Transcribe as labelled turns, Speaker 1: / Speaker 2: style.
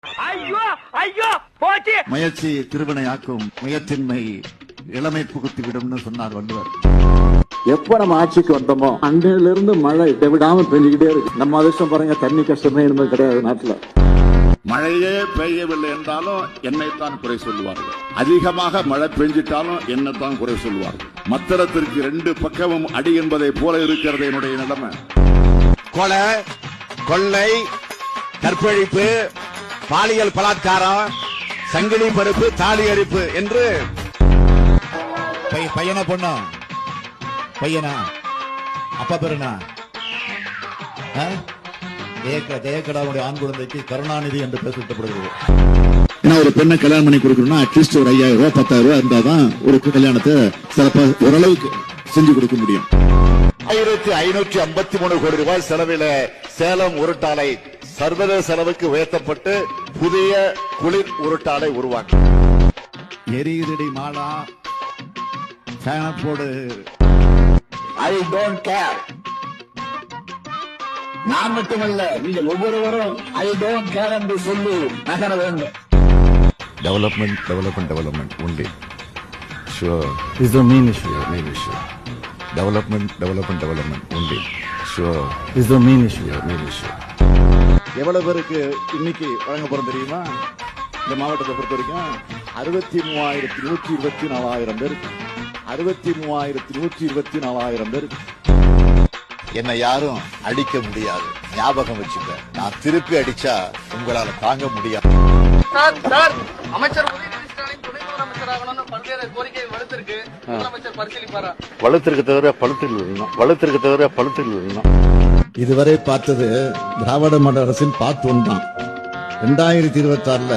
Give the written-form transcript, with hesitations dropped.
Speaker 1: ஐயோ ஐயோ போச்சு.
Speaker 2: முயற்சி திருவினையாக்கும், முயற்சின்மை இளமை புகுத்திவிடும்னு சொன்னார் வள்ளுவர்.
Speaker 3: எப்ப நம்ம ஆட்சிக்கு வந்தோமோ அன்றையில இருந்து மழை விடாம பெஞ்சுக்கிட்டே இருக்கு. நம்ம அதிர்ஷ்டம் பாருங்க, தண்ணி கஷ்டமே என்பது கிடையாது நாட்டுல.
Speaker 4: மழையே பெய்யவில்லை என்றாலும் என்னைத்தான் குறை சொல்லுவார்கள். அதிகமாக மழை பெஞ்சிட்டாலும் என்னத்தான் குறை சொல்லுவார்கள். மத்திரத்திற்கு 2 பக்கமும் அடி என்பதை போல இருக்கிறது என்னுடைய நிலைமை.
Speaker 5: கொலை, கொள்ளை, கற்பழிப்பு, பாலியல் பலாத்காரம், சங்கிலி பருப்பு, தாலி அரிப்பு என்று பையனா பொண்ணா, பையனா அப்பா பேருனா ஜெயக்கடாவுடைய ஆண் குழந்தைக்கு கருணாநிதி என்று பெயர் சூட்டப்படுகிறது.
Speaker 2: ஏன்னா ஒரு பெண்ணை கல்யாணம் பண்ணி கொடுக்கணும்னா அட்லீஸ்ட் ஒரு 5000 ரூபாய் 10,000 ரூபாய் இருந்தாதான் ஒரு கல்யாணத்தை சிறப்பா ஓரளவுக்கு செஞ்சு கொடுக்க முடியும்.
Speaker 5: 1553 கோடி ரூபாய் செலவில சேலம் உருட்டாலை சர்வதேச செலவுக்கு உயர்த்தப்பட்டு புதிய குளிர் உருட்டாலை உருவாக்கு.
Speaker 2: எரியுதடி மாலா போடு.
Speaker 3: I don't care. நான் மட்டுமல்ல, நீங்கள் ஒவ்வொருவரும் ஐ டோன்ட் கேர் என்று சொல்லி நகர வேண்டும்.
Speaker 5: Development, development, development only. Sure.
Speaker 2: Is the main issue.
Speaker 5: Main issue. Development, development, development only. Sure.
Speaker 2: Is the main issue.
Speaker 5: Main issue.
Speaker 2: எவ்வளவு பேருக்கு இன்னைக்கு வழங்க போறோம் தெரியுமா? இந்த மாவட்டத்தை பொறுத்த வரைக்கும் 63,124,000 பேருக்கு, 63,124,000 பேருக்கு.
Speaker 5: என்னை யாரும் அடிக்க முடியாது, ஞாபகம் வச்சுக்க. நான் திருப்பி அடிச்சா உங்களால தாங்க முடியாது.
Speaker 1: சார், அமைச்சர் உதயநிதி ஸ்டாலின் துணை முதலமைச்சராகணும்னு பல்வேறு கோரிக்கை வலுத்திருக்கு. முதலமைச்சர் பரிசீலிப்பாரா?
Speaker 5: வலுத்திற்கு தவிர பழுத்தில் வரணும்.
Speaker 2: இதுவரை பார்த்தது திராவிட மாடல் அரசின் பார்ட் 1 தான். 2026